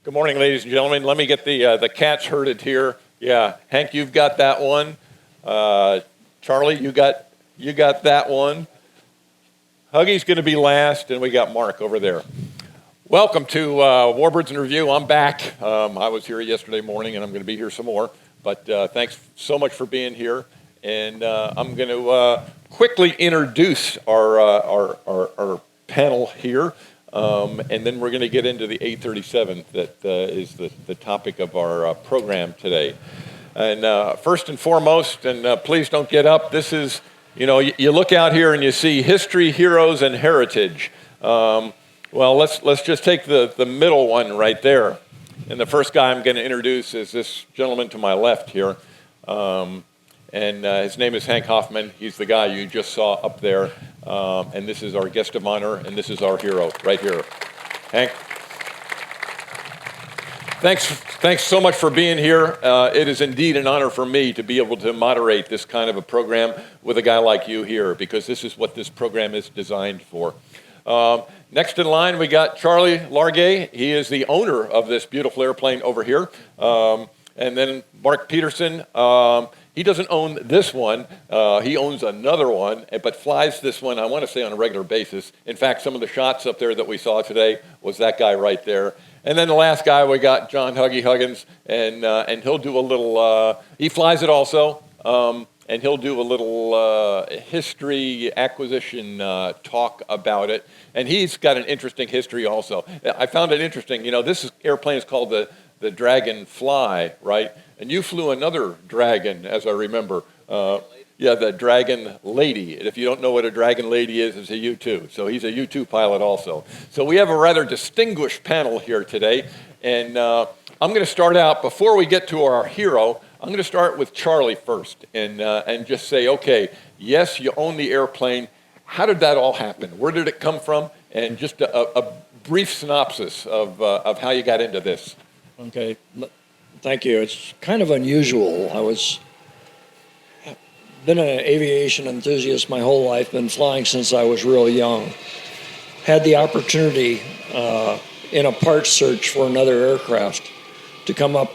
Good morning, ladies and gentlemen. Let me get the cats herded here. Yeah, Hank, you've got that one. Charlie, you got that one. Huggy's going to be last, and we got Mark over there. Welcome to Warbirds in Review. I'm back. I was here yesterday morning, and I'm going to be here some more. But thanks so much for being here. And I'm going to quickly introduce our panel here. And then we're going to get into the A-37 that is the topic of our program today. And first and foremost, and please don't get up, this is, you look out here and you see history, heroes, and heritage. Well, let's just take the middle one right there. And the first guy I'm going to introduce is this gentleman to my left here. And his name is Hank Hoffman. He's the guy you just saw up there. And this is our guest of honor, and this is our hero right here. Hank, thanks so much for being here. It is indeed an honor for me to be able to moderate this kind of a program with a guy like you here, because this is what this program is designed for. Next in line, we got Charlie Largay. He is the owner of this beautiful airplane over here. And then Mark Peterson. He doesn't own this one. He owns another one, but flies this one, I want to say, on a regular basis. In fact, some of the shots up there that we saw today was that guy right there. And then the last guy, we got John Huggy Huggins, and he'll do a little, he flies it also, and he'll do a little history acquisition talk about it. And he's got an interesting history also. I found it interesting. This airplane is called the Dragonfly, right? And you flew another Dragon, as I remember. Yeah, the Dragon Lady. And if you don't know what a Dragon Lady is, it's a U-2. So he's a U-2 pilot also. So we have a rather distinguished panel here today. And I'm going to start out, before we get to our hero, I'm going to start with Charlie first and just say, okay, yes, you own the airplane. How did that all happen? Where did it come from? And just a brief synopsis of how you got into this. Okay. Thank you. It's kind of unusual. Been an aviation enthusiast my whole life, been flying since I was real young. Had the opportunity in a parts search for another aircraft to come up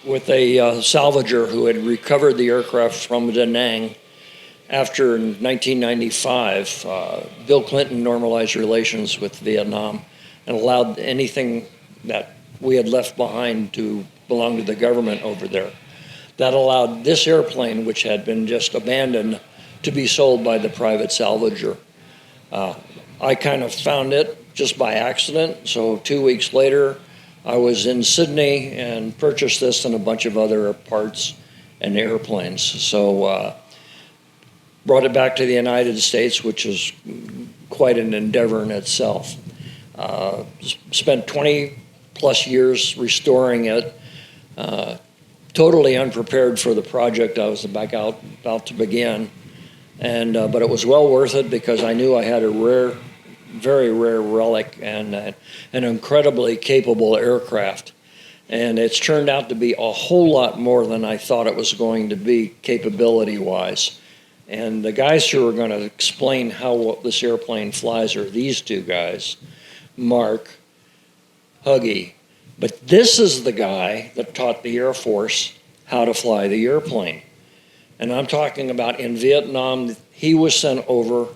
with a salvager who had recovered the aircraft from Da Nang after, in 1995, Bill Clinton normalized relations with Vietnam and allowed anything that we had left behind to belong to the government over there. That allowed this airplane, which had been just abandoned, to be sold by the private salvager. I kind of found it just by accident. So 2 weeks later, I was in Sydney and purchased this and a bunch of other parts and airplanes. So brought it back to the United States, which is quite an endeavor in itself. Spent 20 plus years restoring it. Totally unprepared for the project I was about to begin, but it was well worth it because I knew I had a very rare relic and an incredibly capable aircraft, and it's turned out to be a whole lot more than I thought it was going to be capability-wise. And the guys who are going to explain how this airplane flies are these two guys, Mark, Huggy. But this is the guy that taught the Air Force how to fly the airplane. And I'm talking about in Vietnam, he was sent over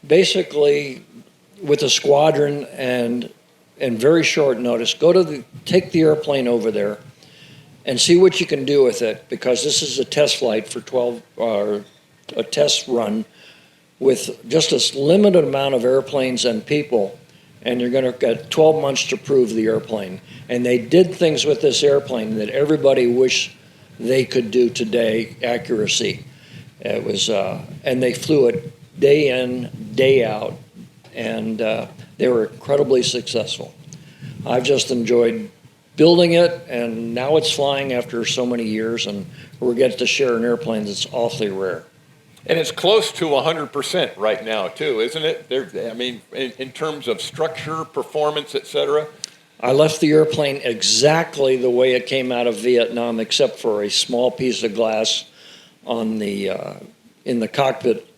basically with a squadron and in very short notice, take the airplane over there and see what you can do with it, because this is a test flight for a test run with just a limited amount of airplanes and people. And you're going to get 12 months to prove the airplane. And they did things with this airplane that everybody wished they could do today, accuracy. It was, and they flew it day in, day out, and they were incredibly successful. I've just enjoyed building it, and now it's flying after so many years, and we're getting to share an airplane that's awfully rare. And it's close to 100% right now, too, isn't it? In terms of structure, performance, et cetera. I left the airplane exactly the way it came out of Vietnam, except for a small piece of glass on the in the cockpit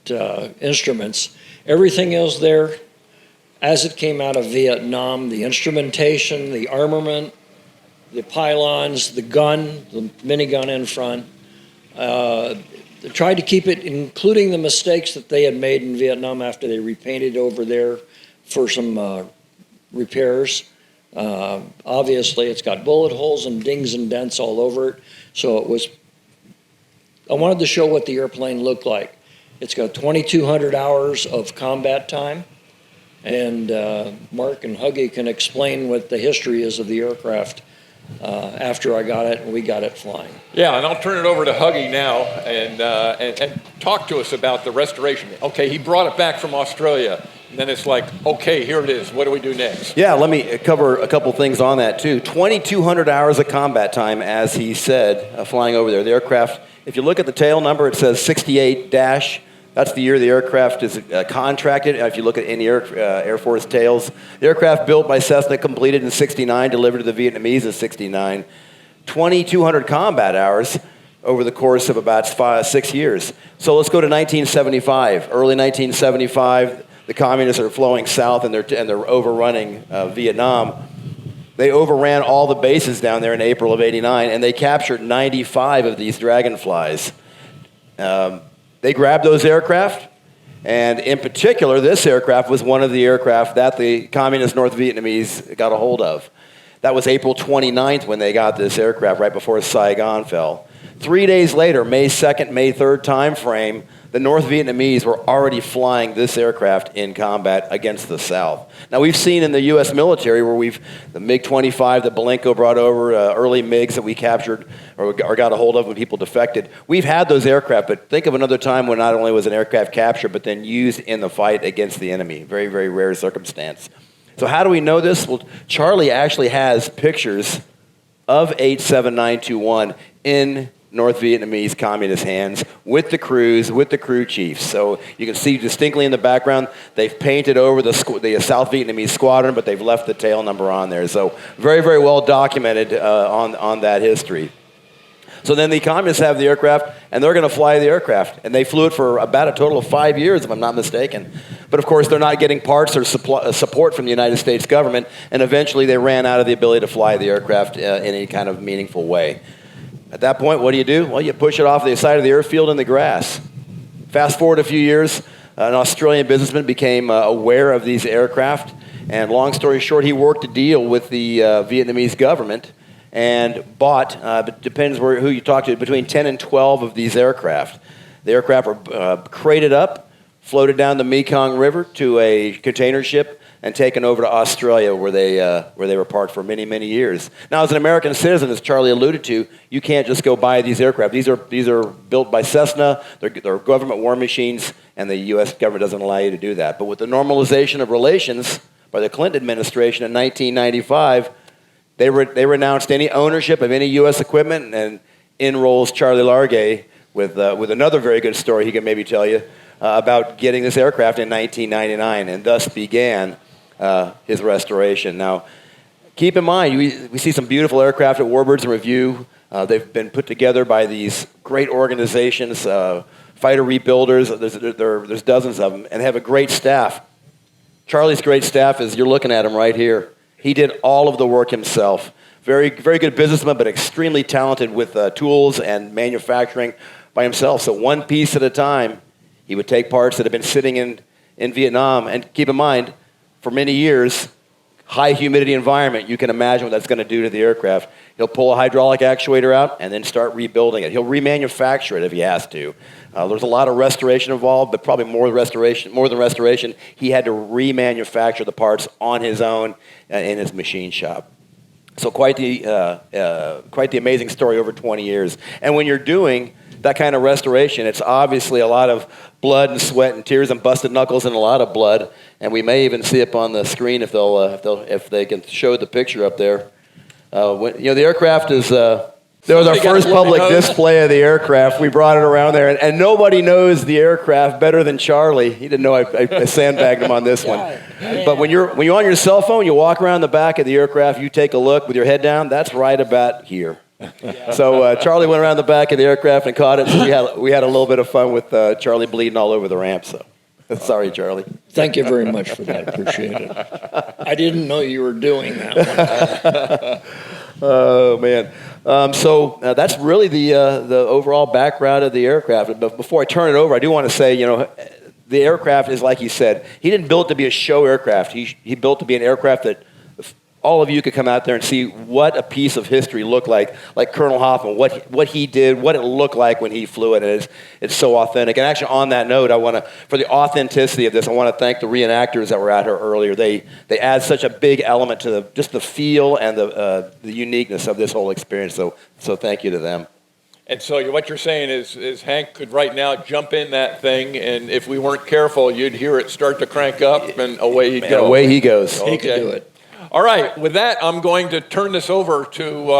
instruments. Everything else there as it came out of Vietnam, the instrumentation, the armament, the pylons, the gun, the minigun in front. They tried to keep it, including the mistakes that they had made in Vietnam after they repainted over there for some repairs. Obviously, it's got bullet holes and dings and dents all over it. So I wanted to show what the airplane looked like. It's got 2,200 hours of combat time. And Mark and Huggy can explain what the history is of the aircraft after I got it and we got it flying. Yeah, and I'll turn it over to Huggy now and talk to us about the restoration. Okay, he brought it back from Australia. And then it's like, okay, here it is. What do we do next? Yeah, let me cover a couple things on that, too. 2,200 hours of combat time, as he said, flying over there. The aircraft, if you look at the tail number, it says 68 dash. That's the year the aircraft is contracted. If you look at any Air Force tails, the aircraft built by Cessna, completed in 69, delivered to the Vietnamese in 69. 2,200 combat hours over the course of about 6 years. So let's go to 1975. Early 1975, the communists are flowing south and they're overrunning Vietnam. They overran all the bases down there in April of 89, and they captured 95 of these Dragonflies. They grabbed those aircraft, and in particular, this aircraft was one of the aircraft that the communist North Vietnamese got a hold of. That was April 29th when they got this aircraft, right before Saigon fell. 3 days later, May 2nd, May 3rd time frame, the North Vietnamese were already flying this aircraft in combat against the South. Now, we've seen in the U.S. military where the MiG-25 that Belenko brought over, early MiGs that we captured or got a hold of when people defected. We've had those aircraft, but think of another time when not only was an aircraft captured, but then used in the fight against the enemy. Very, very rare circumstance. So how do we know this? Well, Charlie actually has pictures of 87921 in North Vietnamese communist hands with the crews, with the crew chiefs. So you can see distinctly in the background, they've painted over the South Vietnamese squadron, but they've left the tail number on there. So very, very well documented on that history. So then the communists have the aircraft, and they're going to fly the aircraft. And they flew it for about a total of 5 years, if I'm not mistaken. But of course, they're not getting parts or support from the United States government, and eventually they ran out of the ability to fly the aircraft in any kind of meaningful way. At that point, what do? Well, you push it off the side of the airfield in the grass. Fast forward a few years, an Australian businessman became aware of these aircraft, and long story short, he worked a deal with the Vietnamese government and bought, it depends who you talk to, between 10 and 12 of these aircraft. The aircraft were crated up, floated down the Mekong River to a container ship, and taken over to Australia, where they were parked for many, many years. Now, as an American citizen, as Charlie alluded to, you can't just go buy these aircraft. These are built by Cessna. They're government war machines, and the U.S. government doesn't allow you to do that. But with the normalization of relations by the Clinton administration in 1995, they renounced any ownership of any U.S. equipment, and in rolls Charlie Largay with another very good story he can maybe tell you about getting this aircraft in 1999, and thus began his restoration. Now, keep in mind, we see some beautiful aircraft at Warbirds in Review. They've been put together by these great organizations, fighter rebuilders. There's dozens of them, and they have a great staff. Charlie's great staff is, you're looking at him right here. He did all of the work himself. Very, very good businessman, but extremely talented with tools and manufacturing by himself. So one piece at a time, he would take parts that have been sitting in Vietnam, and keep in mind, for many years, high humidity environment, you can imagine what that's going to do to the aircraft. He'll pull a hydraulic actuator out and then start rebuilding it. He'll remanufacture it if he has to. There's a lot of restoration involved, but probably more than restoration. He had to remanufacture the parts on his own in his machine shop. So quite the amazing story over 20 years. And when you're doing that kind of restoration, it's obviously a lot of blood and sweat and tears and busted knuckles and a lot of blood. And we may even see up on the screen if they can show the picture up there. The aircraft is. There was our first public display of the aircraft. We brought it around there, and nobody knows the aircraft better than Charlie. He didn't know I sandbagged him on this one. But when you're on your cell phone, you walk around the back of the aircraft, you take a look with your head down. That's right about here. So Charlie went around the back of the aircraft and caught it. So we had a little bit of fun with Charlie bleeding all over the ramp. So Sorry, Charlie. Thank you very much for that. Appreciate it. I didn't know you were doing that one. Oh, man. So that's really the overall background of the aircraft. But before I turn it over, I do want to say, the aircraft is like he said. He didn't build it to be a show aircraft. He built it to be an aircraft that all of you could come out there and see what a piece of history looked like Colonel Hoffman, what he did, what it looked like when he flew it. And it's so authentic. And actually, on that note, for the authenticity of this, I want to thank the reenactors that were out here earlier. They add such a big element to just the feel and the uniqueness of this whole experience. So thank you to them. And so what you're saying is Hank could right now jump in that thing, and if we weren't careful, you'd hear it start to crank up, and away he'd go. Away he goes. He could do it. All right, with that, I'm going to turn this over to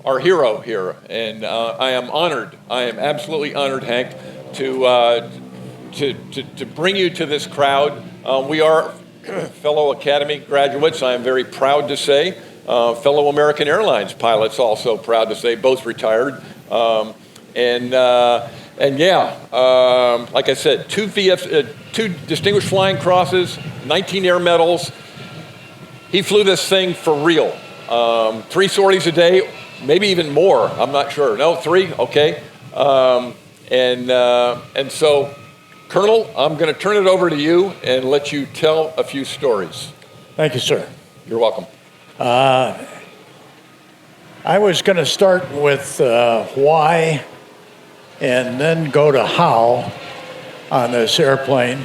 our hero here, and I am honored. I am absolutely honored, Hank, to bring you to this crowd. We are fellow Academy graduates, I am very proud to say. Fellow American Airlines pilots, also proud to say, both retired. And like I said, two Distinguished Flying Crosses, 19 Air Medals. He flew this thing for real. 3 sorties a day, maybe even more. I'm not sure. No, 3. Okay. And so, Colonel, I'm going to turn it over to you and let you tell a few stories. Thank you, sir. You're welcome. I was going to start with why and then go to how on this airplane.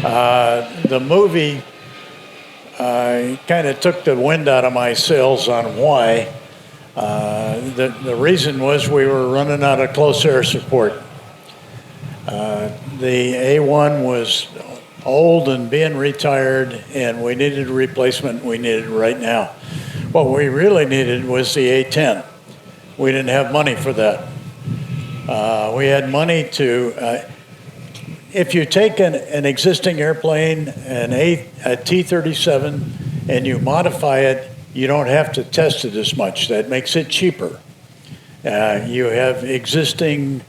The movie kind of took the wind out of my sails on why. The reason was we were running out of close air support. The A-1 was old and being retired, and we needed a replacement. We needed it right now. What we really needed was the A-10. We didn't have money for that. We had money to, if you take an existing airplane, a T-37, and you modify it, you don't have to test it as much. That makes it cheaper. You have existing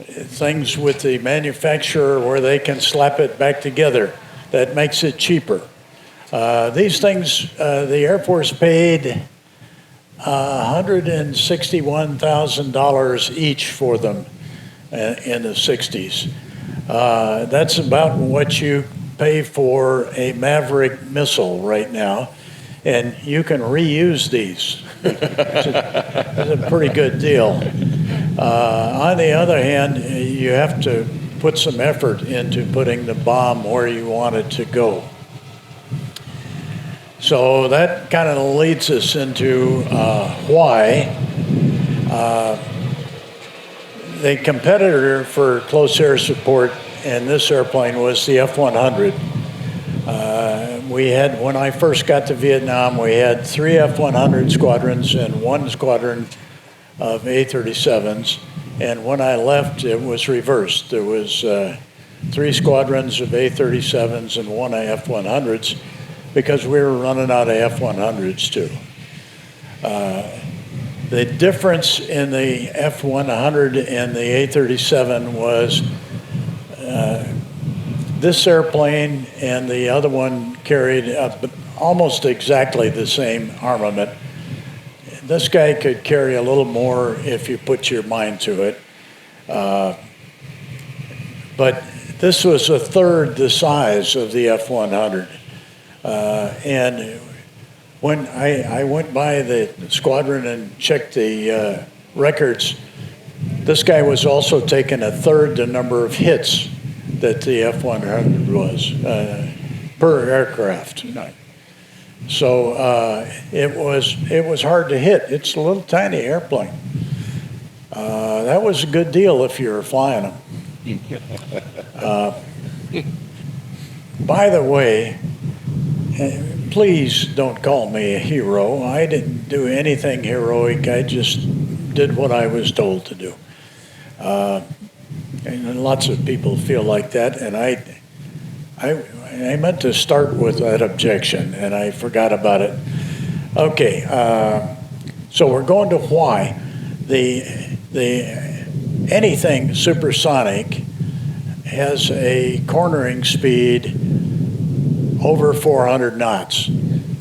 things with the manufacturer where they can slap it back together. That makes it cheaper. These things, the Air Force paid $161,000 each for them in the 60s. That's about what you pay for a Maverick missile right now, and you can reuse these. It's a pretty good deal. On the other hand, you have to put some effort into putting the bomb where you want it to go. So that kind of leads us into why. The competitor for close air support in this airplane was the F-100. We had, when I first got to Vietnam, we had 3 F-100 squadrons and 1 squadron of A-37s. And when I left, it was reversed. There was 3 squadrons of A-37s and 1 F-100s because we were running out of F-100s too. The difference in the F-100 and the A-37 was this airplane and the other one carried almost exactly the same armament. This guy could carry a little more if you put your mind to it. But this was a third the size of the F-100. And when I went by the squadron and checked the records, this guy was also taking a third the number of hits that the F-100 was per aircraft. So it was hard to hit. It's a little tiny airplane. That was a good deal if you were flying them. By the way, please don't call me a hero. I didn't do anything heroic. I just did what I was told to do. And lots of people feel like that, and I meant to start with that objection, and I forgot about it. Okay, so we're going to why. Anything supersonic has a cornering speed over 400 knots.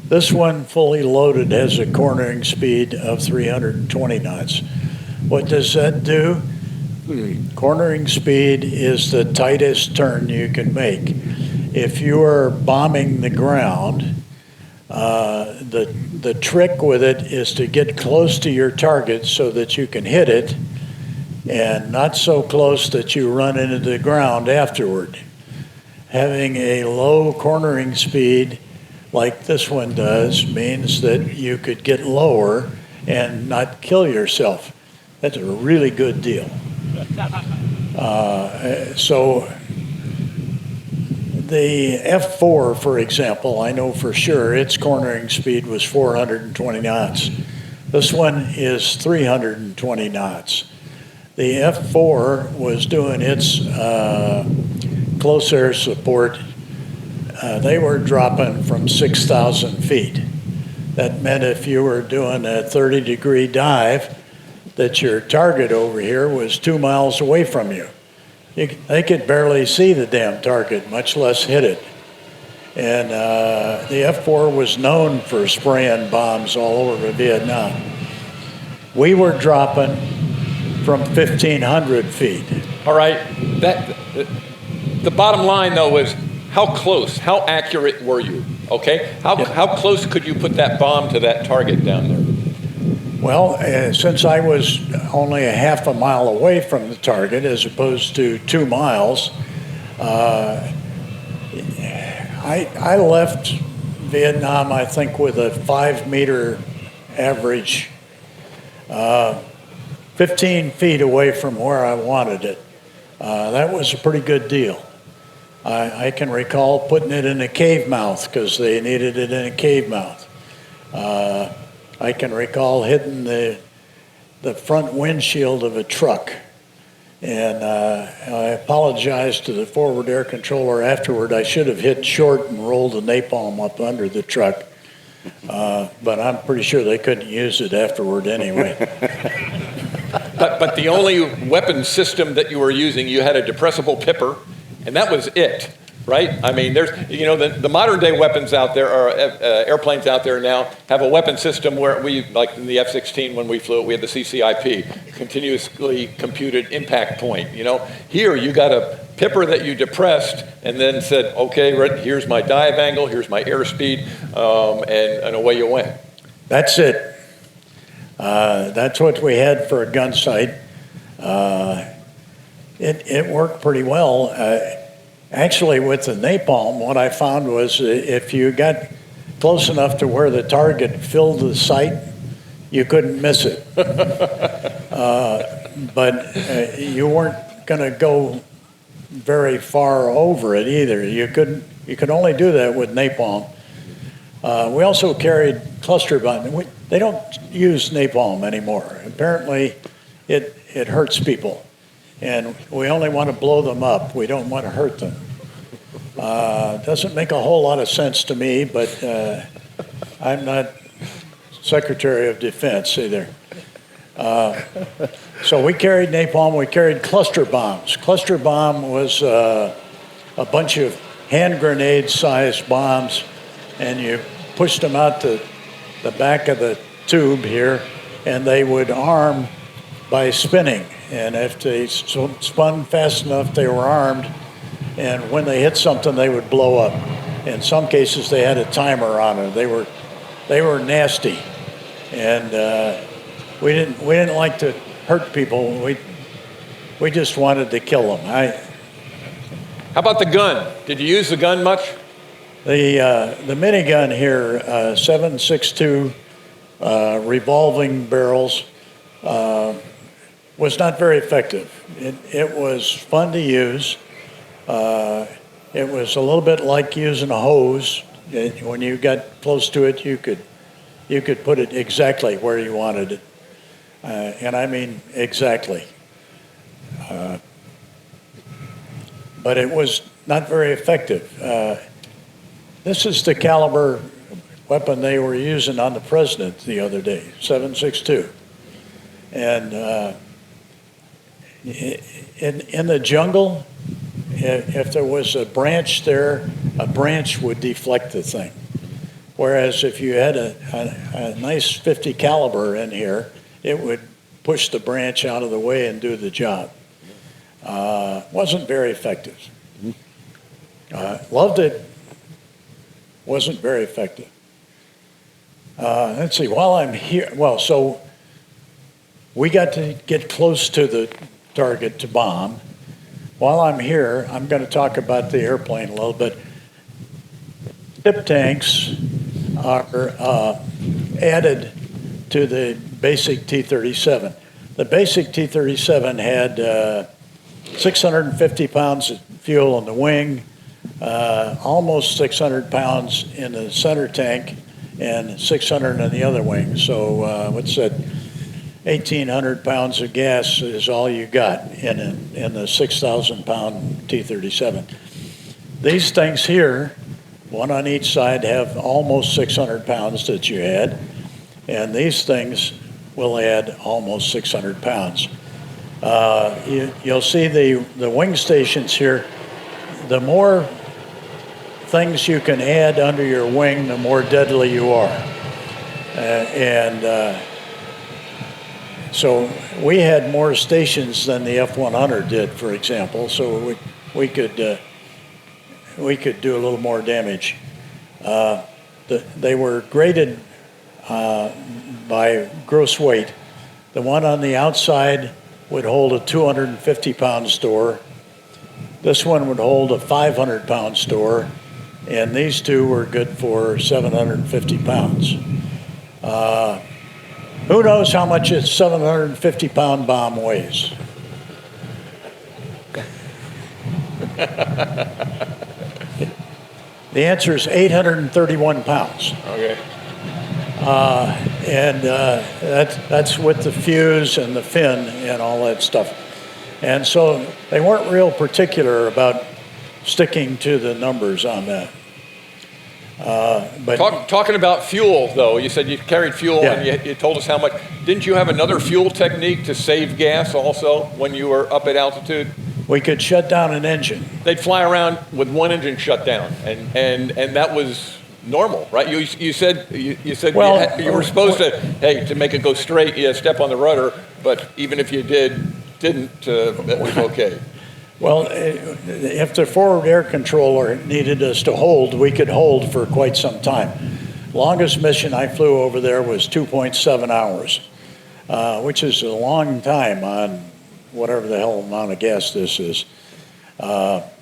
This one, fully loaded, has a cornering speed of 320 knots. What does that do? Cornering speed is the tightest turn you can make. If you are bombing the ground, the trick with it is to get close to your target so that you can hit it, and not so close that you run into the ground afterward. Having a low cornering speed like this one does means that you could get lower and not kill yourself. That's a really good deal. So the F4, for example, I know for sure its cornering speed was 420 knots. This one is 320 knots. The F4 was doing its close air support. They were dropping from 6,000 feet. That meant if you were doing a 30-degree dive, that your target over here was 2 miles away from you. They could barely see the damn target, much less hit it. And the F-4 was known for spraying bombs all over Vietnam. We were dropping from 1,500 feet. All right, the bottom line though is how close, how accurate were you? Okay, how close could you put that bomb to that target down there? Well, since I was only a half a mile away from the target as opposed to 2 miles, I left Vietnam, I think, with a 5-meter average, 15 feet away from where I wanted it. That was a pretty good deal. I can recall putting it in a cave mouth because they needed it in a cave mouth. I can recall hitting the front windshield of a truck. And I apologized to the forward air controller afterward. I should have hit short and rolled the napalm up under the truck. But I'm pretty sure they couldn't use it afterward anyway. But the only weapon system that you were using, you had a depressible pipper, and that was it, right? I mean, there's, the modern day weapons out there, or airplanes out there now, have a weapon system where we, like in the F-16 when we flew it, we had the CCIP, continuously computed impact point. Here you got a pipper that you depressed and then said, okay, here's my dive angle, here's my airspeed, and away you went. That's it. That's what we had for a gun sight. It worked pretty well. Actually, with the napalm, what I found was if you got close enough to where the target filled the sight, you couldn't miss it. But you weren't going to go very far over it either. You could only do that with napalm. We also carried cluster bombs. They don't use napalm anymore. Apparently, it hurts people. And we only want to blow them up. We don't want to hurt them. Doesn't make a whole lot of sense to me, but I'm not Secretary of Defense either. So we carried napalm. We carried cluster bombs. Cluster bomb was a bunch of hand grenade-sized bombs, and you pushed them out to the back of the tube here, and they would arm by spinning. And if they spun fast enough, they were armed. And when they hit something, they would blow up. In some cases, they had a timer on it. They were nasty, and we didn't like to hurt people. We just wanted to kill them. How about the gun? Did you use the gun much? The minigun here, 7.62 revolving barrels. Was not very effective. It was fun to use. It was a little bit like using a hose. When you got close to it, you could put it exactly where you wanted it, and I mean exactly. But it was not very effective. This is the caliber weapon they were using on the president the other day, 7.62, and. In the jungle, if there was a branch there, a branch would deflect the thing. Whereas if you had a nice 50 caliber in here, it would push the branch out of the way and do the job. Wasn't very effective. Loved it. Wasn't very effective. Let's see, while I'm here, so we got to get close to the target to bomb. While I'm here, I'm going to talk about the airplane a little bit. Tip tanks are added to the basic T-37. The basic T-37 had 650 pounds of fuel in the wing, almost 600 pounds in the center tank, and 600 in the other wing. So what's that? 1,800 pounds of gas is all you got in the 6,000-pound T-37. These things here, one on each side, have almost 600 pounds that you add, and these things will add almost 600 pounds. You'll see the wing stations here. The more things you can add under your wing, the more deadly you are. So we had more stations than the F-100 did, for example, so we could do a little more damage. They were graded by gross weight. The one on the outside would hold a 250-pound store. This one would hold a 500-pound store, and these two were good for 750 pounds. Who knows how much a 750-pound bomb weighs? The answer is 831 pounds. Okay. That's with the fuse and the fin and all that stuff. And so they weren't real particular about sticking to the numbers on that. But Talking about fuel, though, you said you carried fuel, Yeah. and you told us how much. Didn't you have another fuel technique to save gas also when you were up at altitude? we could shut down an engine. They'd fly around with one engine shut down, and that was normal, right? You said Well, you were supposed to make it go straight, step on the rudder, but even if you didn't, that was okay. Well, if the forward air controller needed us to hold, we could hold for quite some time. Longest mission I flew over there was 2.7 hours, which is a long time on whatever the hell amount of gas this is. But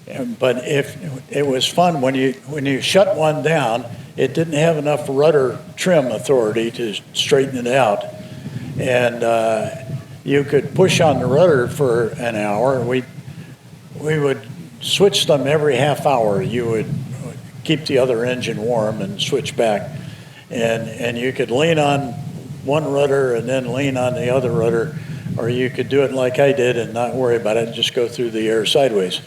if it was fun when you shut one down, it didn't have enough rudder trim authority to straighten it out, and you could push on the rudder for an hour. We would switch them every half hour. You would keep the other engine warm and switch back, and you could lean on one rudder and then lean on the other rudder, or you could do it like I did and not worry about it and just go through the air sideways.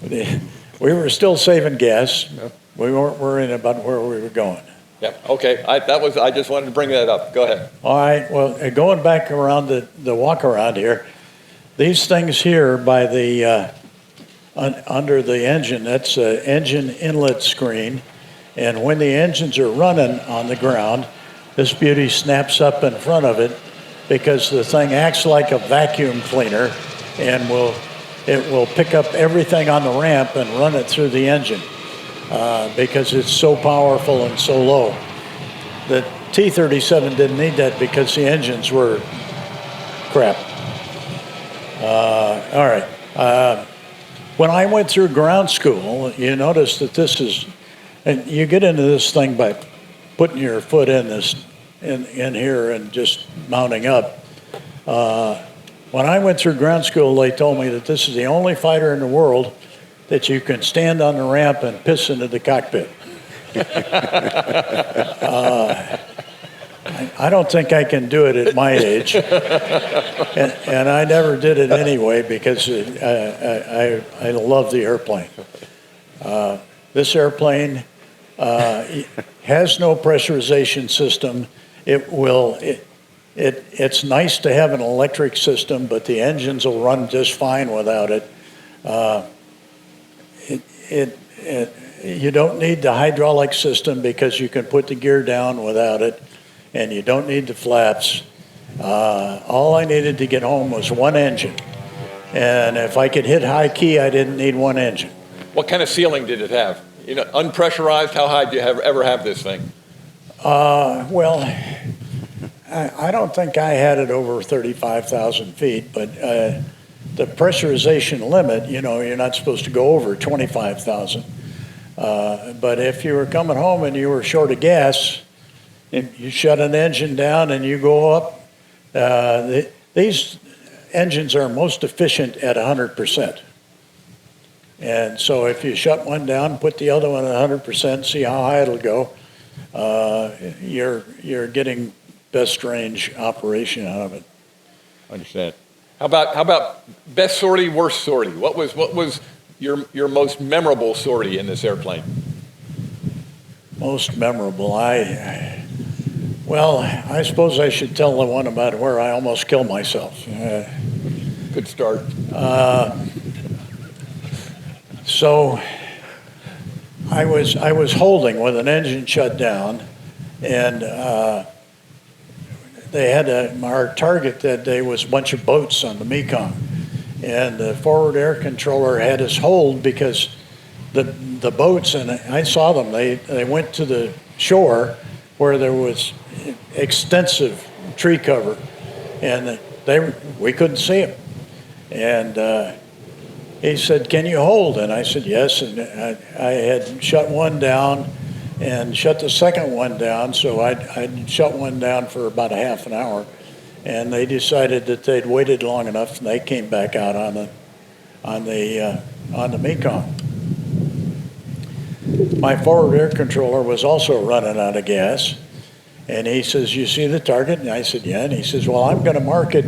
We were still saving gas. We weren't worrying about where we were going. Yep. Okay. I just wanted to bring that up. Go ahead. All right. Well, going back around the walk around here, these things here by the under the engine, that's an engine inlet screen, and when the engines are running on the ground, this beauty snaps up in front of it because the thing acts like a vacuum cleaner, and it will pick up everything on the ramp and run it through the engine. Because it's so powerful and so low. The T-37 didn't need that because the engines were crap. All right. When I went through ground school, you notice that this is, and you get into this thing by putting your foot in here and just mounting up. When I went through ground school, they told me that this is the only fighter in the world that you can stand on the ramp and piss into the cockpit. I don't think I can do it at my age, and I never did it anyway because I love the airplane. This airplane has no pressurization system. it's nice to have an electric system, but the engines will run just fine without it. You don't need the hydraulic system because you can put the gear down without it, and you don't need the flaps. All I needed to get home was one engine, and if I could hit high key, I didn't need one engine. What kind of ceiling did it have? You know, unpressurized. How high do you ever have this thing? Well, I don't think I had it over 35,000 feet, but the pressurization limit, you know, you're not supposed to go over 25,000. But if you were coming home and you were short of gas, you shut an engine down and you go up. These engines are most efficient at 100%. And so if you shut one down, put the other one at 100%, see how high it'll go, you're getting best range operation out of it. Understand. How about best sortie, worst sortie? What was your most memorable sortie in this airplane? Most memorable, well, I suppose I should tell the one about where I almost killed myself. Good start. So I was holding with an engine shut down, and they had our target that day was a bunch of boats on the Mekong, and the forward air controller had us hold because the boats, and I saw them, they went to the shore where there was extensive tree cover, and we couldn't see them. And he said, "Can you hold?" And I said, "Yes." And I had shut one down and shut the second one down, so I'd shut one down for about a half an hour, and they decided that they'd waited long enough, and they came back out on the Mekong. My forward air controller was also running out of gas, and he says, "You see the target?" And I said, "Yeah." And he says, "Well, I'm going to mark it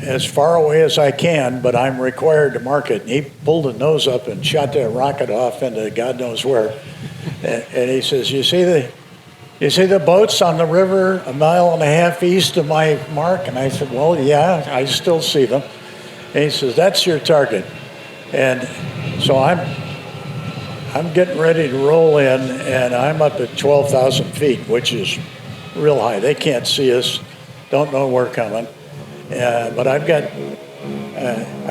as far away as I can, but I'm required to mark it." And he pulled the nose up and shot that rocket off into God knows where. And he says, you see the boats on the river 1.5 miles east of my mark?" And I said, "Well, yeah, I still see them." And he says, "That's your target." And so I'm getting ready to roll in, and I'm up at 12,000 feet, which is real high. They can't see us, don't know we're coming. But I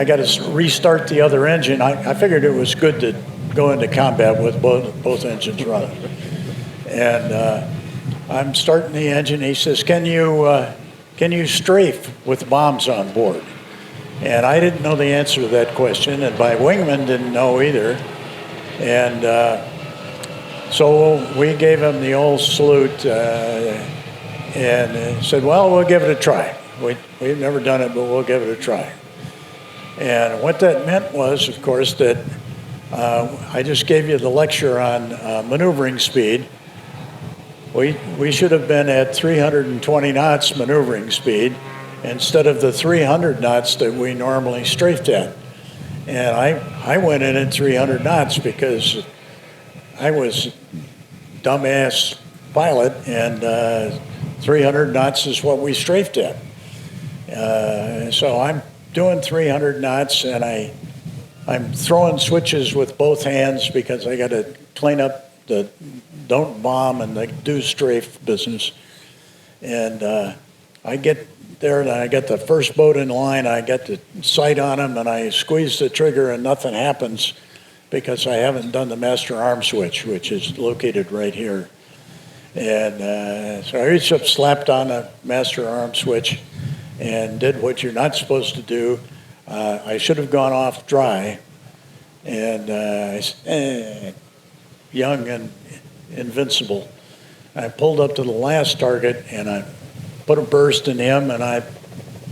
got to restart the other engine. I figured it was good to go into combat with both engines running. And I'm starting the engine. He says, can you strafe with bombs on board?" And I didn't know the answer to that question, and my wingman didn't know either. And so we gave him the old salute and said, "Well, we'll give it a try. We've never done it, but we'll give it a try." And what that meant was, of course, that I just gave you the lecture on maneuvering speed. We should have been at 320 knots maneuvering speed instead of the 300 knots that we normally strafed at. And I went in at 300 knots because I was dumbass pilot, and 300 knots is what we strafed at. So I'm doing 300 knots, and I'm throwing switches with both hands because I got to clean up the don't bomb and the do strafe business. And I get there, and I get the first boat in line. I get the sight on him, and I squeeze the trigger, and nothing happens because I haven't done the master arm switch, which is located right here. And so I reached up, slapped on the master arm switch, and did what you're not supposed to do. I should have gone off dry, and young and invincible. I pulled up to the last target, and I put a burst in him, and I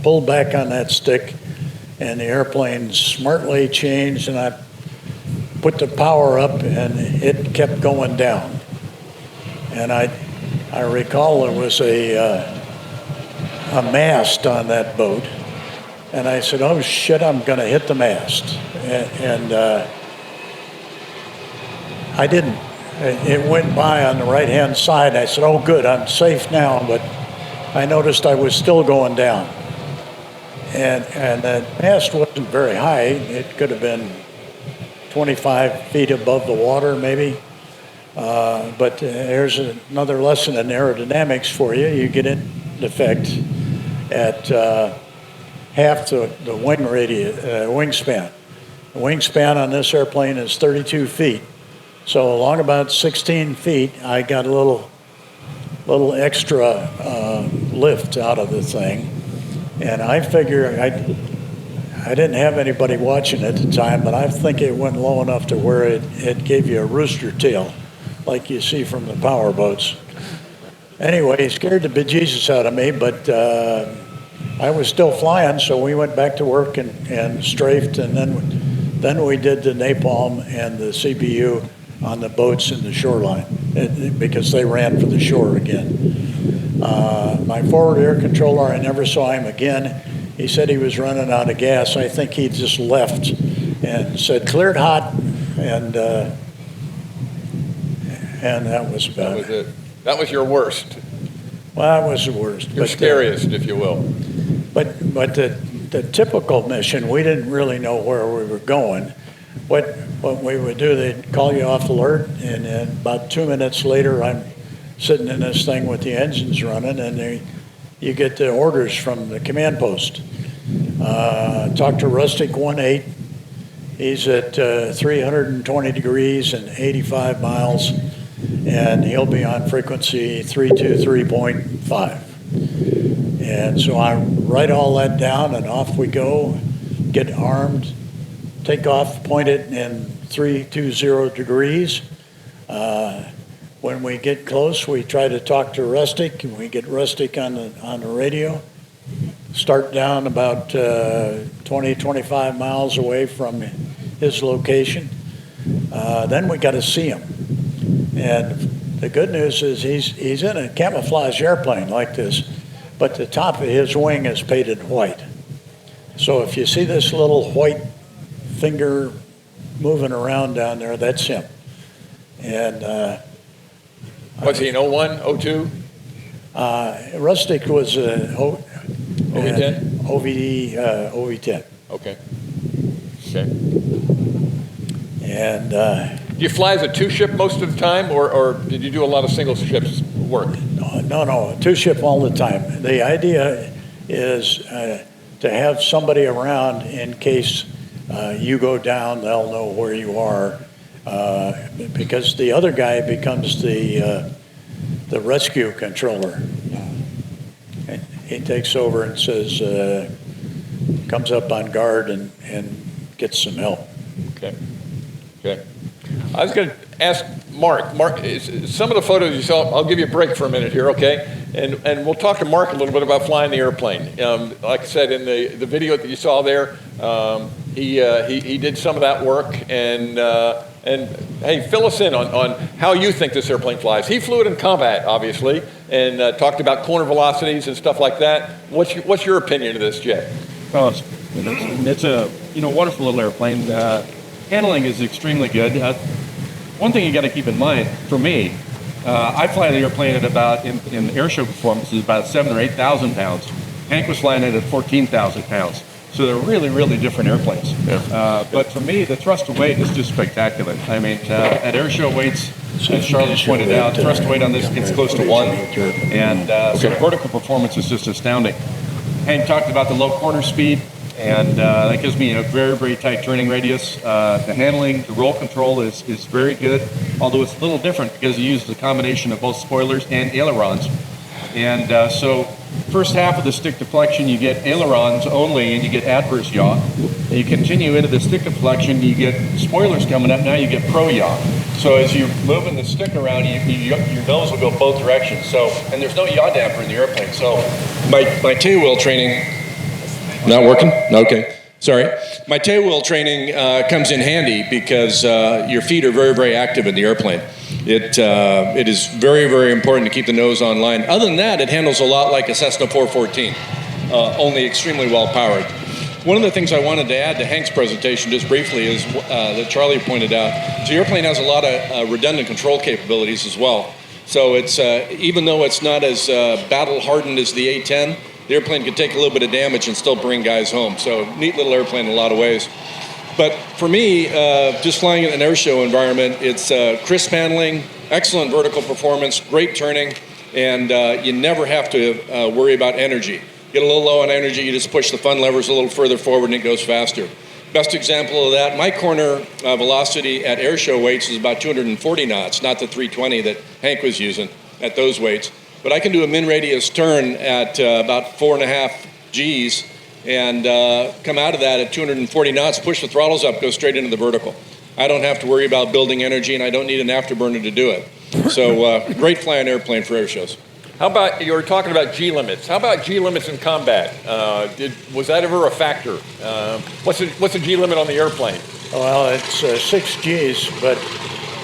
pulled back on that stick, and the airplane smartly changed, and I put the power up, and it kept going down. And I recall there was a mast on that boat, and I said, "Oh shit, I'm going to hit the mast," and I didn't. It went by on the right-hand side. I said, "Oh good, I'm safe now," but I noticed I was still going down. And the mast wasn't very high. It could have been 25 feet above the water, maybe. But here's another lesson in aerodynamics for you. You get in effect at half the wingspan. The wingspan on this airplane is 32 feet. So along about 16 feet, I got a little extra lift out of the thing. And I figure I didn't have anybody watching at the time, but I think it went low enough to where it gave you a rooster tail, like you see from the power boats. Anyway, it scared the bejesus out of me, but I was still flying, so we went back to work and strafed, and then we did the napalm and the CPU on the boats in the shoreline because they ran for the shore again. My forward air controller, I never saw him again. He said he was running out of gas. I think he just left and said, "Cleared hot," and that was about it. That was your worst. Well, that was the worst. Your scariest, if you will. But the typical mission, we didn't really know where we were going. What we would do, they'd call you off alert, and then about 2 minutes later, I'm sitting in this thing with the engines running, and you get the orders from the command post. Talk to Rustic 1-8. He's at 320 degrees and 85 miles, and he'll be on frequency 323.5. And so I write all that down, and off we go, get armed, take off, point it in 320 degrees. When we get close, we try to talk to Rustic, and we get Rustic on the radio. Start down about 25 miles away from his location. Then we got to see him. And the good news is he's in a camouflage airplane like this, but the top of his wing is painted white. So if you see this little white finger moving around down there, that's him. And was he an 01, 02? Rustic was OV10? OV10. Okay. And do you fly as a two-ship most of the time, or did you do a lot of single ships work? No, two-ship all the time. The idea is to have somebody around in case you go down, they'll know where you are. Because the other guy becomes the rescue controller. And he takes over and says, comes up on guard and gets some help. Okay. I was going to ask Mark, some of the photos you saw, I'll give you a break for a minute here, okay? And we'll talk to Mark a little bit about flying the airplane. Like I said, in the video that you saw there, he did some of that work, and hey, fill us in on how you think this airplane flies. He flew it in combat, obviously, and talked about corner velocities and stuff like that. What's your opinion of this jet? Well, it's a wonderful little airplane. Handling is extremely good. One thing you got to keep in mind, for me, I fly the airplane at about, in air show performances, about 7,000 or 8,000 pounds. Hank was flying it at 14,000 pounds. So they're really, really different airplanes. Yeah. But for me, the thrust to weight is just spectacular. I mean, at air show weights, as Charlie pointed out, thrust to weight on this gets close to 1. And so the vertical performance is just astounding. Hank talked about the low corner speed, and that gives me a very, very tight turning radius. The handling, the roll control is very good, although it's a little different because it uses a combination of both spoilers and ailerons. And so first half of the stick deflection, you get ailerons only, and you get adverse yaw. And you continue into the stick deflection, you get spoilers coming up, now you get pro yaw. So as you're moving the stick around, your nose will go both directions. So, and there's no yaw damper in the airplane. So my tail wheel training, not working? Okay, sorry. My tail wheel training comes in handy because your feet are very, very active in the airplane. It is very, very important to keep the nose on line. Other than that, it handles a lot like a Cessna 414, only extremely well powered. One of the things I wanted to add to Hank's presentation just briefly is that Charlie pointed out, the airplane has a lot of redundant control capabilities as well. So it's even though it's not as battle hardened as the A-10, the airplane could take a little bit of damage and still bring guys home. So neat little airplane in a lot of ways. But for me, just flying in an air show environment, it's crisp handling, excellent vertical performance, great turning, and you never have to worry about energy. Get a little low on energy, you just push the fun levers a little further forward and it goes faster. Best example of that, my corner velocity at air show weights is about 240 knots, not the 320 that Hank was using at those weights. But I can do a min radius turn at about 4.5 Gs and come out of that at 240 knots, push the throttles up, go straight into the vertical. I don't have to worry about building energy, and I don't need an afterburner to do it. So great flying airplane for air shows. How about, you were talking about G limits. How about G limits in combat? Was that ever a factor? What's the G limit on the airplane? Well, it's 6 Gs, but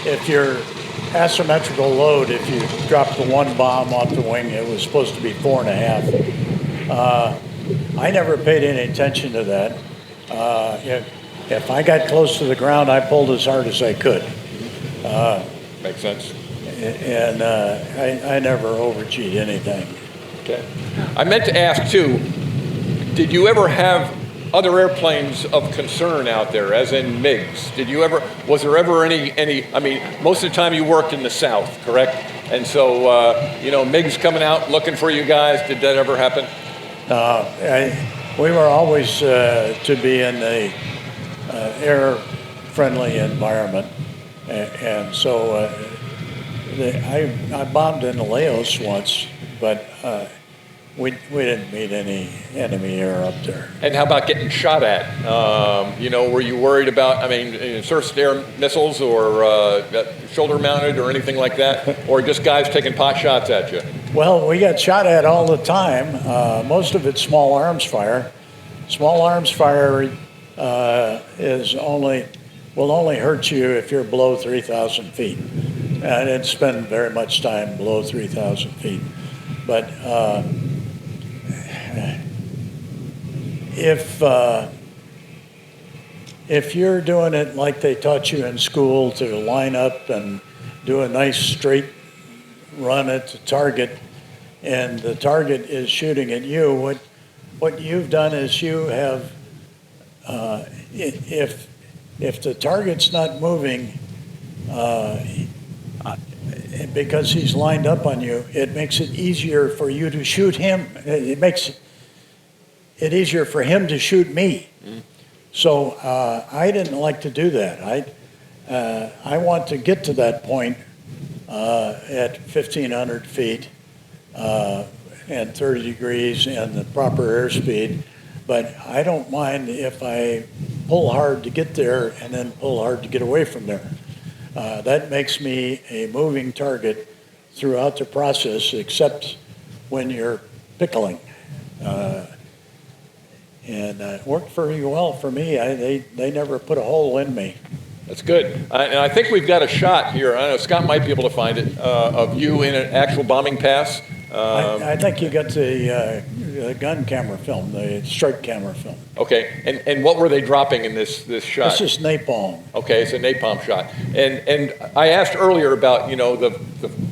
if you're asymmetrical load, if you drop the one bomb off the wing, it was supposed to be 4.5. I never paid any attention to that. If I got close to the ground, I pulled as hard as I could. Makes sense. And I never over-G'd anything. Okay. I meant to ask, too, did you ever have other airplanes of concern out there, as in MiGs? Was there ever any, I mean, most of the time you worked in the South, correct? And so, MiGs coming out looking for you guys, did that ever happen? We were always to be in the air-friendly environment. And so I bombed in Laos once, but we didn't meet any enemy air up there. And how about getting shot at? Were you worried about, surface-to-air missiles or shoulder-mounted or anything like that? Or just guys taking pot shots at you? Well, we got shot at all the time. Most of it's small arms fire. Small arms fire will only hurt you if you're below 3,000 feet. I didn't spend very much time below 3,000 feet. But if you're doing it like they taught you in school, to line up and do a nice straight run at the target, and the target is shooting at you, what you've done is you have, if the target's not moving, because he's lined up on you, it makes it easier for you to shoot him. It makes it easier for him to shoot me. Mm. So I didn't like to do that. I want to get to that point at 1,500 feet and 30 degrees and the proper airspeed. But I don't mind if I pull hard to get there and then pull hard to get away from there. That makes me a moving target throughout the process, except when you're pickling. And it worked very well for me. They never put a hole in me. That's good. And I think we've got a shot here. I know Scott might be able to find it, of you in an actual bombing pass. I think you got the gun camera film, the strike camera film. Okay. And what were they dropping in this shot? This is napalm. Okay, it's a napalm shot. And I asked earlier about, the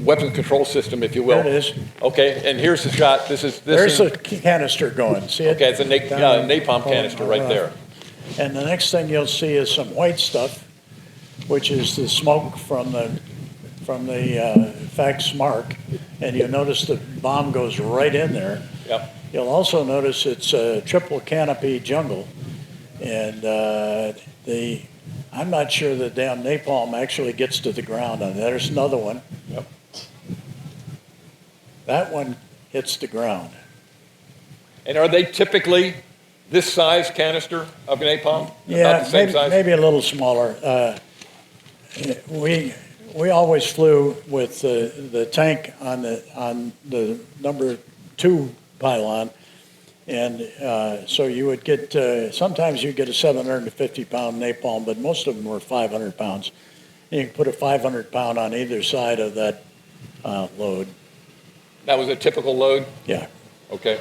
weapons control system, if you will. There it is. Okay, and here's the shot. There's a canister going. See it? Okay, it's a napalm canister right there. And the next thing you'll see is some white stuff, which is the smoke from the fax mark, and you'll notice the bomb goes right in there. Yep. You'll also notice it's a triple canopy jungle, and I'm not sure the damn napalm actually gets to the ground. And there's another one. Yep. That one hits the ground. And are they typically this size canister of napalm? Yeah, about the same size? maybe a little smaller. We always flew with the tank on the number 2 pylon, and so you would get sometimes you get a 750-pound napalm, but most of them were 500 pounds. And you can put a 500-pound on either side of that load. That was a typical load? Yeah. Okay.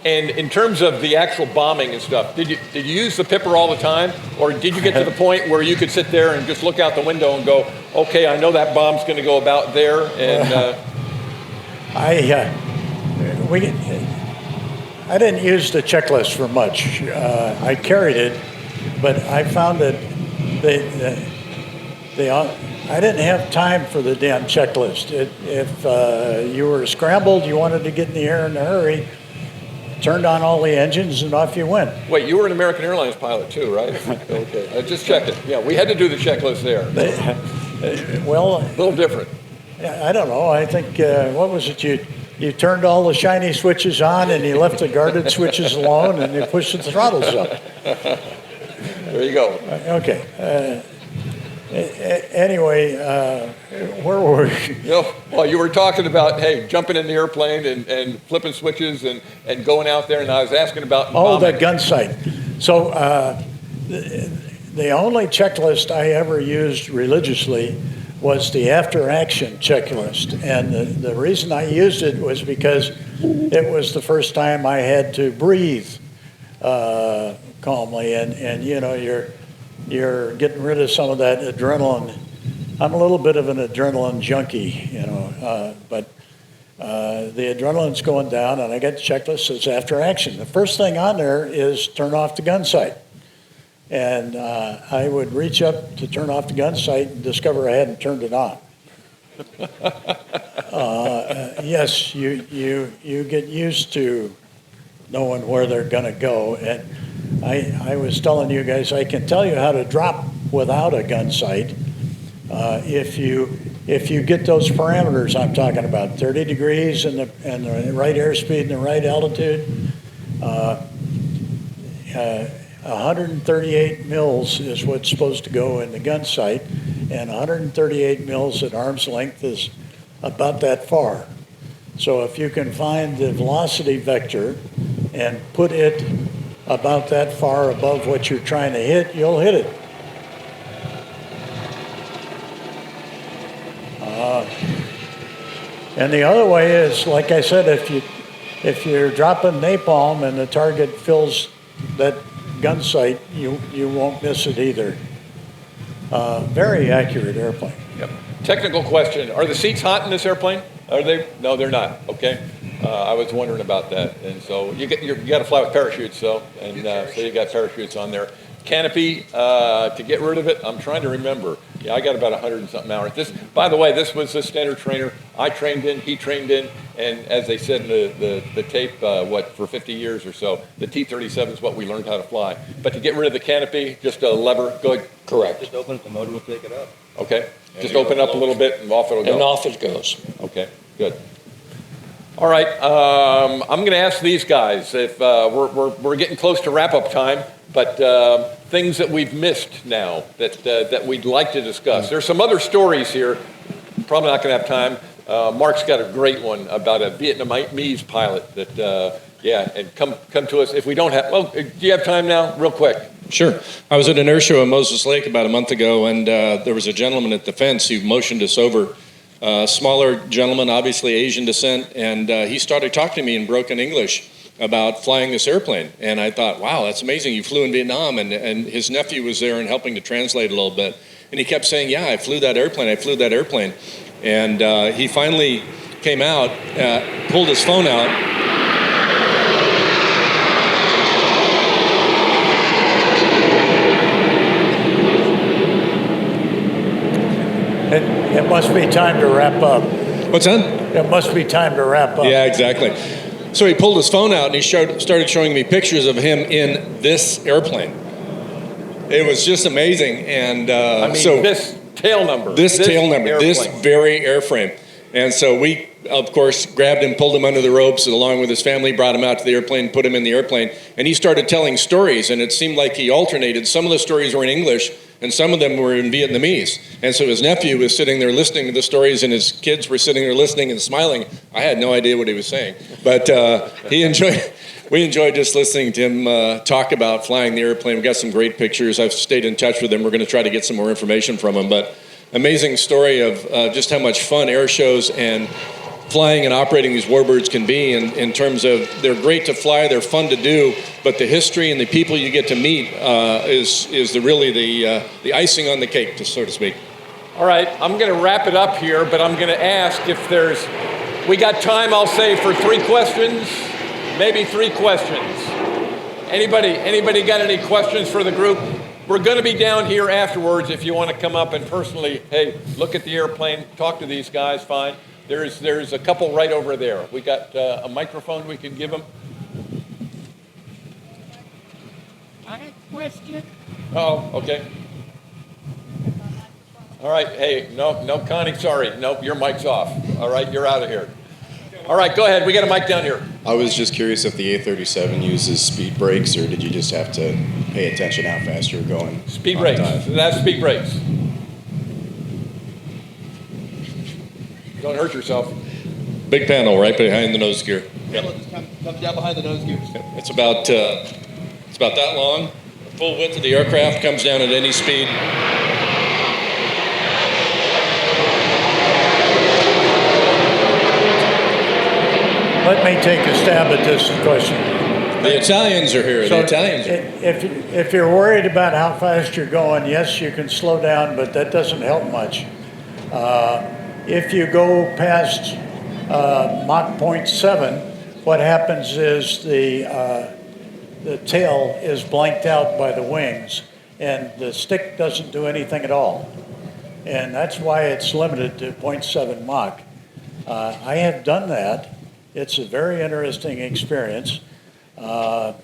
And in terms of the actual bombing and stuff, did you use the Pipper all the time, or did you get to the point where you could sit there and just look out the window and go, okay, I know that bomb's going to go about there, and I didn't use the checklist for much. I carried it, but I found that I didn't have time for the damn checklist. If you were scrambled, you wanted to get in the air in a hurry, turned on all the engines, and off you went. Wait, you were an American Airlines pilot too, right? Okay, just checking. Yeah, we had to do the checklist there. Well, a little different. I don't know. I think, what was it? You turned all the shiny switches on and you left the guarded switches alone and you pushed the throttles up. There you go. Okay. Anyway, where were we? Well, you were talking about, hey, jumping in the airplane and flipping switches and going out there, and I was asking about bombing. The gun sight. So the only checklist I ever used religiously was the after-action checklist. And the reason I used it was because it was the first time I had to breathe calmly. And you know, you're getting rid of some of that adrenaline. I'm a little bit of an adrenaline junkie, you know, but the adrenaline's going down, and I get the checklist that's after action. The first thing on there is turn off the gun sight. And I would reach up to turn off the gun sight and discover I hadn't turned it on. Yes, you get used to knowing where they're going to go. And I was telling you guys, I can tell you how to drop without a gun sight if you get those parameters I'm talking about, 30 degrees and the right airspeed and the right altitude. 138 mils is what's supposed to go in the gun sight, and 138 mils at arm's length is about that far. So if you can find the velocity vector and put it about that far above what you're trying to hit, you'll hit it. And the other way is, like I said, if you're dropping napalm and the target fills that gun sight, you won't miss it either. Very accurate airplane. Yep. Technical question: are the seats hot in this airplane? Are they? No, they're not. Okay. I was wondering about that, and so you got to fly with parachutes, so you got parachutes on there. Canopy to get rid of it. I'm trying to remember. Yeah, I got about 100 and something hours. This, by the way, this was the standard trainer I trained in. He trained in, and as they said in the tape, for 50 years or so, the T-37 is what we learned how to fly. But to get rid of the canopy, just a lever. Go ahead. Correct. Just open up the motor, we'll take it up. Okay. Just open up a little bit, and off it'll go. And off it goes. Okay. Good. All right. I'm going to ask these guys if we're getting close to wrap-up time, but things that we've missed now that we'd like to discuss. There's some other stories here. Probably not going to have time. Mark's got a great one about a Vietnamese pilot that, and come to us if we don't have. Well, do you have time now, real quick? Sure. I was at an air show in Moses Lake about a month ago, and there was a gentleman at the fence who motioned us over. Smaller gentleman, obviously Asian descent, and he started talking to me in broken English about flying this airplane. And I thought, wow, that's amazing. You flew in Vietnam, and his nephew was there and helping to translate a little bit. And he kept saying, yeah, I flew that airplane. And he finally came out, pulled his phone out. It must be time to wrap up. What's that? It must be time to wrap up. Yeah, exactly. So he pulled his phone out and he started showing me pictures of him in this airplane. It was just amazing. And this tail number. This very airframe. And so we, of course, grabbed him, pulled him under the ropes, and along with his family, brought him out to the airplane, put him in the airplane, and he started telling stories, and it seemed like he alternated. Some of the stories were in English, and some of them were in Vietnamese. And so his nephew was sitting there listening to the stories, and his kids were sitting there listening and smiling. I had no idea what he was saying, but we enjoyed just listening to him talk about flying the airplane. We got some great pictures. I've stayed in touch with him. We're going to try to get some more information from him, but amazing story of just how much fun air shows and flying and operating these warbirds can be in terms of they're great to fly, they're fun to do, but the history and the people you get to meet is really the icing on the cake, so to speak. All right, I'm going to wrap it up here, but I'm going to ask if we got time, I'll say, for 3 questions, maybe 3 questions. Anybody got any questions for the group? We're going to be down here afterwards if you want to come up and personally, hey, look at the airplane, talk to these guys, fine. There's a couple right over there. We got a microphone we can give them. I have a question. Oh, okay. All right, hey, no, Connie, sorry. Nope, your mic's off. All right, you're out of here. All right, go ahead. We got a mic down here. I was just curious if the A-37 uses speed brakes, or did you just have to pay attention how fast you were going? Speed on brakes. dive? That's speed brakes. Don't hurt yourself. Big panel right behind the nose gear. Comes down behind the nose gear. It's about that long. The full width of the aircraft comes down at any speed. Let me take a stab at this question. The Italians are here. The Italians are here. If you're worried about how fast you're going, yes, you can slow down, but that doesn't help much. If you go past Mach 0.7, what happens is the tail is blanked out by the wings, and the stick doesn't do anything at all. And that's why it's limited to 0.7 Mach. I have done that. It's a very interesting experience. I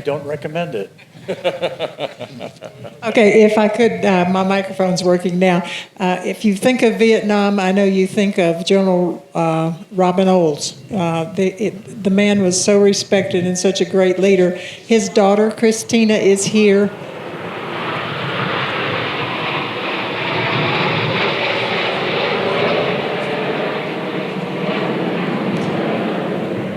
don't recommend it. Okay, if I could, my microphone's working now. If you think of Vietnam, I know you think of General Robin Olds. The man was so respected and such a great leader. His daughter, Christina, is here.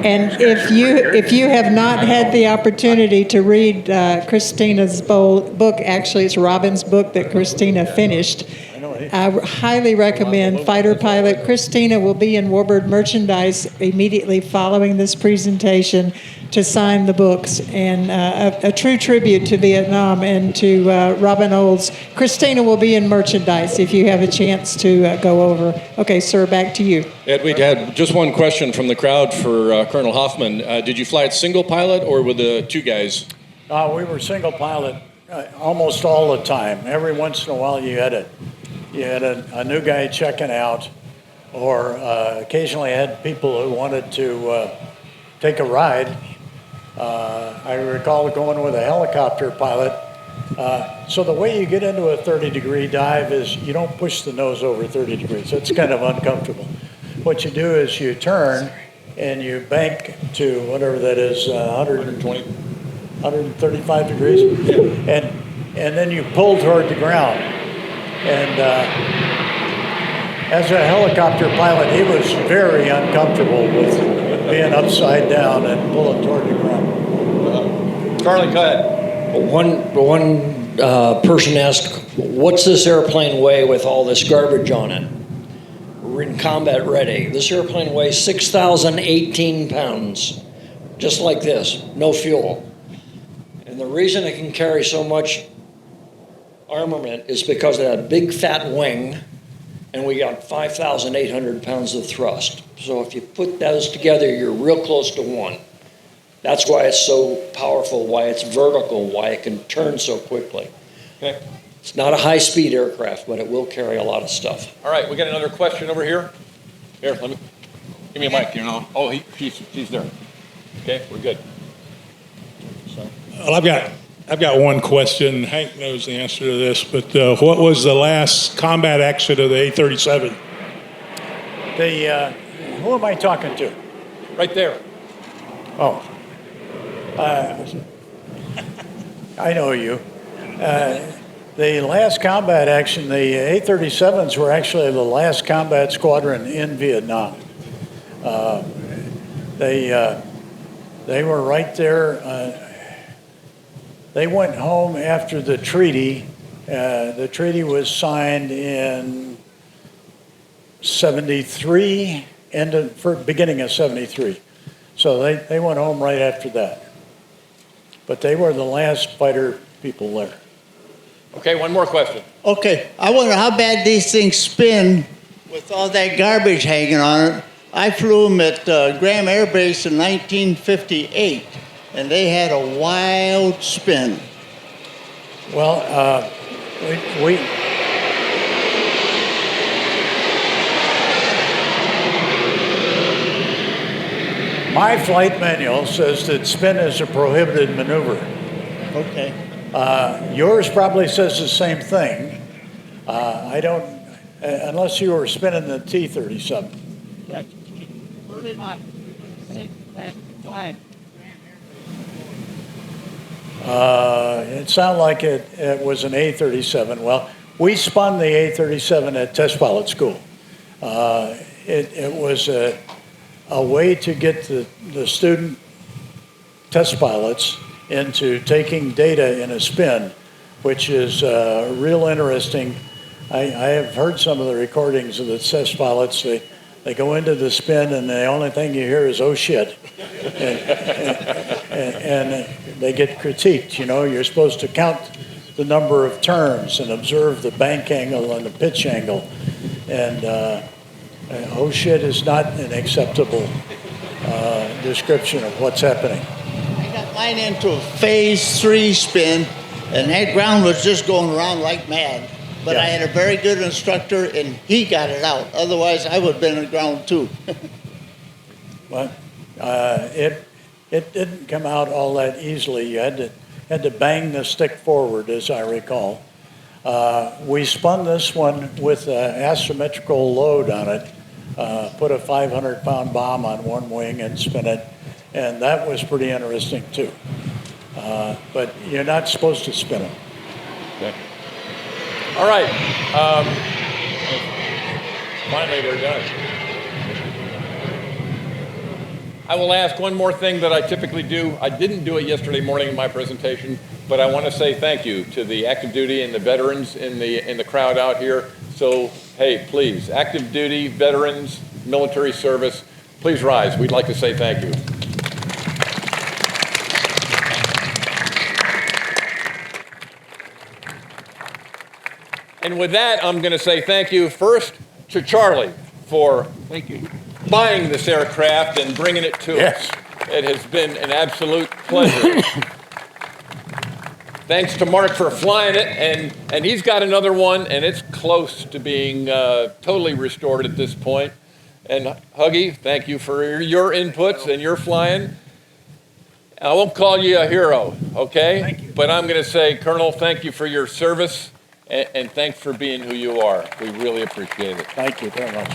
And if you have not had the opportunity to read Christina's book, actually it's Robin's book that Christina finished, I highly recommend Fighter Pilot. Christina will be in Warbird merchandise immediately following this presentation to sign the books, and a true tribute to Vietnam and to Robin Olds. Christina will be in merchandise if you have a chance to go over. Okay, sir, back to you. Ed, we had just one question from the crowd for Colonel Hoffman. Did you fly it single pilot or with the 2 guys? We were single pilot almost all the time. Every once in a while you had a new guy checking out, or occasionally had people who wanted to take a ride. I recall going with a helicopter pilot. So the way you get into a 30-degree dive is you don't push the nose over 30 degrees. It's kind of uncomfortable. What you do is you turn and you bank to whatever that is, 120, 135 degrees, and then you pull toward the ground. And as a helicopter pilot, he was very uncomfortable with being upside down and pulling toward the ground. Charlie, go ahead. One person asked, what's this airplane weigh with all this garbage on it? We're in combat ready. This airplane weighs 6,018 pounds, just like this, no fuel. And the reason it can carry so much armament is because of that big fat wing, and we got 5,800 pounds of thrust. So if you put those together, you're real close to 1. That's why it's so powerful, why it's vertical, why it can turn so quickly. Okay. It's not a high-speed aircraft, but it will carry a lot of stuff. All right, we got another question over here. Here, give me a mic. Oh, he's there. Okay, we're good. Well, I've got one question. Hank knows the answer to this, but what was the last combat action of the A-37? Who am I talking to? Right there. Oh, I know you. The last combat action, the A-37s were actually the last combat squadron in Vietnam. They were right there. They went home after the treaty. The treaty was signed in 73, beginning of 73. So they went home right after that. But they were the last fighter people there. Okay, one more question. Okay, I wonder how bad these things spin with all that garbage hanging on it. I flew them at Graham Air Base in 1958, and they had a wild spin. Well, my flight manual says that spin is a prohibited maneuver. Okay. Yours probably says the same thing. I don't, unless you were spinning the T-37. It sounded like it was an A-37. Well, we spun the A-37 at test pilot school. It was a way to get the student test pilots into taking data in a spin, which is real interesting. I have heard some of the recordings of the test pilots. They go into the spin, and the only thing you hear is, oh, shit. And they get critiqued. You know, you're supposed to count the number of turns and observe the bank angle and the pitch angle. And oh, shit is not an acceptable description of what's happening. I got mine into a phase 3 spin, and that ground was just going around like mad. But Yeah. I had a very good instructor, and he got it out. Otherwise, I would have been on the ground too. But it didn't come out all that easily. You had to bang the stick forward, as I recall. We spun this one with an asymmetrical load on it. Put a 500-pound bomb on one wing and spin it, and that was pretty interesting too. But you're not supposed to spin them. Okay. All right. Finally, we're done. I will ask one more thing that I typically do. I didn't do it yesterday morning in my presentation, but I want to say thank you to the active duty and the veterans in the crowd out here. So, hey, please, active duty, veterans, military service, please rise. We'd like to say thank you. And with that, I'm going to say thank you first to Charlie for buying this aircraft and bringing it to us. It has been an absolute pleasure. Thanks to Mark for flying it, and he's got another one, and it's close to being totally restored at this point. And Huggy, thank you for your inputs and your flying. I won't call you a hero, okay? Thank you. But I'm going to say, Colonel, thank you for your service, and thanks for being who you are. We really appreciate it. Thank you very much.